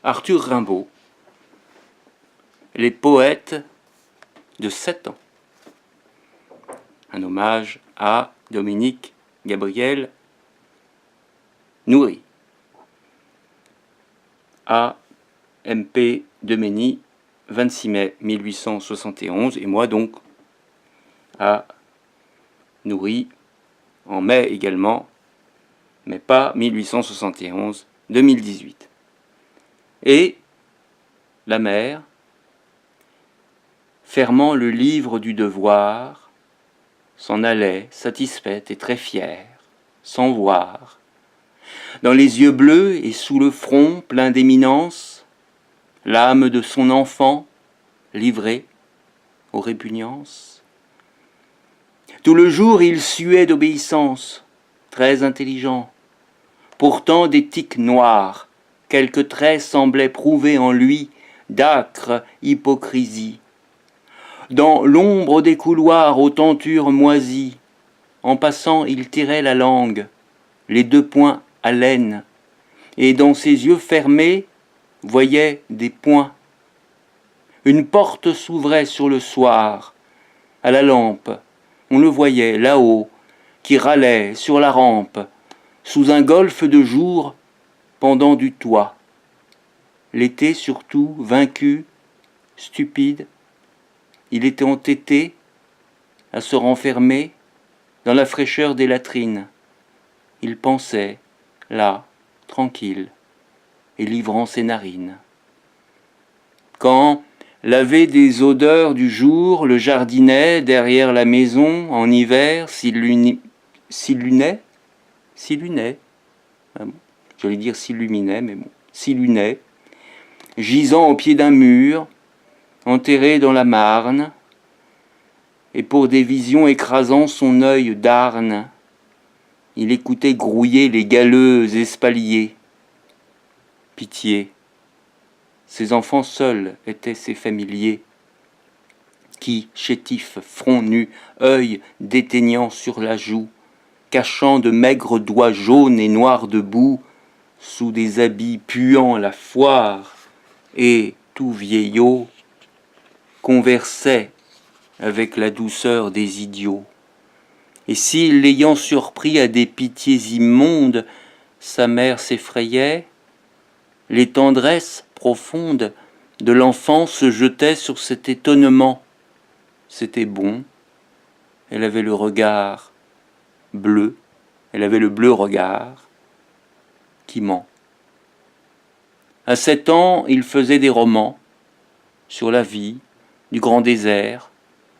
Arthur Rimbaud, les poètes de 7 ans. Un hommage à Dominique Gabriel Nourri. À MP Demény, 26 mai 1871, et moi donc à Nourri en mai également, mais pas 1871, 2018. Et la mère, fermant le livre du devoir, s'en allait satisfaite et très fière, sans voir, dans les yeux bleus et sous le front plein d'éminence, l'âme de son enfant livrée aux répugnances. Tout le jour il suait d'obéissance, très intelligent. Pourtant des tics noirs, quelques traits semblaient prouver en lui d'âcre hypocrisie. Dans l'ombre des couloirs aux tentures moisies, en passant il tirait la langue, les 2 poings à l'aine, et dans ses yeux fermés voyait des points. Une porte s'ouvrait sur le soir, à la lampe, on le voyait là-haut, qui râlait sur la rampe, sous un golfe de jour pendant du toit. L'été surtout, vaincu, stupide, il était entêté à se renfermer dans la fraîcheur des latrines. Il pensait, là, tranquille, et livrant ses narines. Quand, lavé des odeurs du jour, le jardinet derrière la maison, en hiver, s'illuminait, j'allais dire s'illuminait, mais bon, s'illuminait, gisant au pied d'un mur, enterré dans la marne, et pour des visions écrasant son œil d'arne, il écoutait grouiller les galeux espaliers. Pitié, ses enfants seuls étaient ses familiers, qui, chétifs, front nu, œil déteignant sur la joue, cachant de maigres doigts jaunes et noirs de boue, sous des habits puant la foire, et, tout vieillot, conversait avec la douceur des idiots. Et s'il, l'ayant surpris à des pitiés immondes, sa mère s'effrayait, les tendresses profondes de l'enfant se jetaient sur cet étonnement. C'était bon, elle avait le regard bleu, elle avait le bleu regard qui ment. À 7 ans, il faisait des romans sur la vie du grand désert,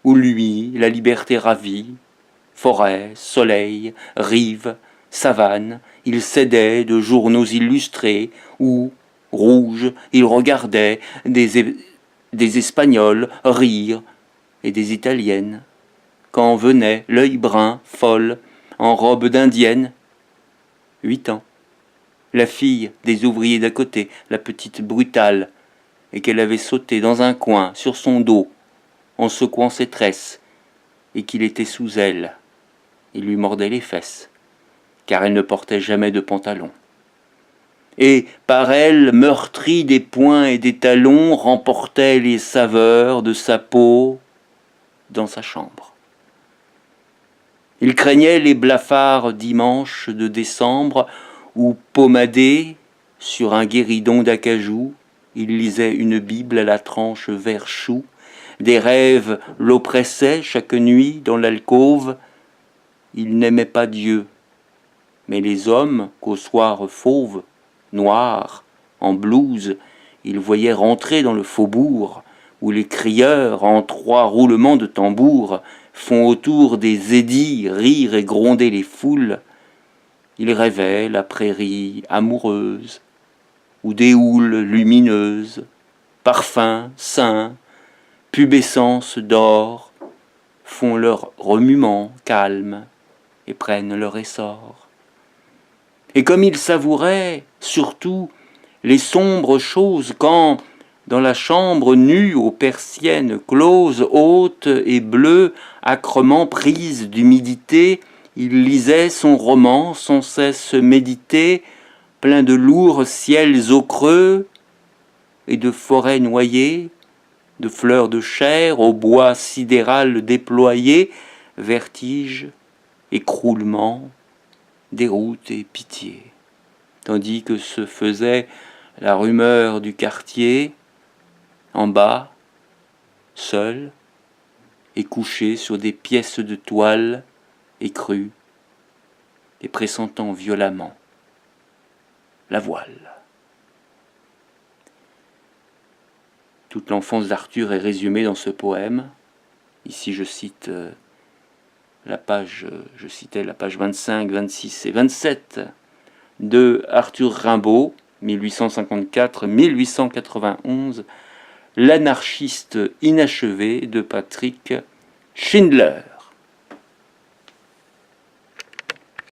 où lui, la liberté ravie, forêt, soleil, rive, savane, il cédait de journaux illustrés, où, rouge, il regardait des Espagnols rire et des Italiennes, quand venait l'œil brun, folle, en robe d'indienne. 8 ans. La fille des ouvriers d'à côté, la petite brutale, et qu'elle avait sauté dans un coin, sur son dos, en secouant ses tresses, et qu'il était sous elle. Il lui mordait les fesses, car elle ne portait jamais de pantalon. Et par elle, meurtri des poings et des talons, remportait les saveurs de sa peau dans sa chambre. Il craignait les blafards dimanches de décembre, où, pommadé sur un guéridon d'acajou, il lisait une Bible à la tranche vert chou. Des rêves l'oppressaient chaque nuit dans l'alcôve. Il n'aimait pas Dieu, mais les hommes qu'au soir fauve, noirs, en blouse, il voyait rentrer dans le faubourg, où les crieurs, en 3 roulements de tambour, font autour des édits rire et gronder les foules. Il rêvait la prairie amoureuse, où des houles lumineuses, parfums saints, pubescence d'or, font leur remuement calme et prennent leur essor. Et comme il savourait, surtout, les sombres choses quand, dans la chambre nue aux persiennes closes, haute et bleue, âcrement prise d'humidité, il lisait son roman sans cesse médité, plein de lourds ciels au creux, et de forêts noyées, de fleurs de chair au bois sidéral déployé, vertige, écroulement, déroute et pitié. Tandis que se faisait la rumeur du quartier, en bas, seul, et couché sur des pièces de toile écrues, et pressentant violemment la voile. Toute l'enfance d'Arthur est résumée dans ce poème. Ici je cite je citais la page 25, 26 et 27 de Arthur Rimbaud, 1854-1891, L'anarchiste inachevé de Patrick Schindler.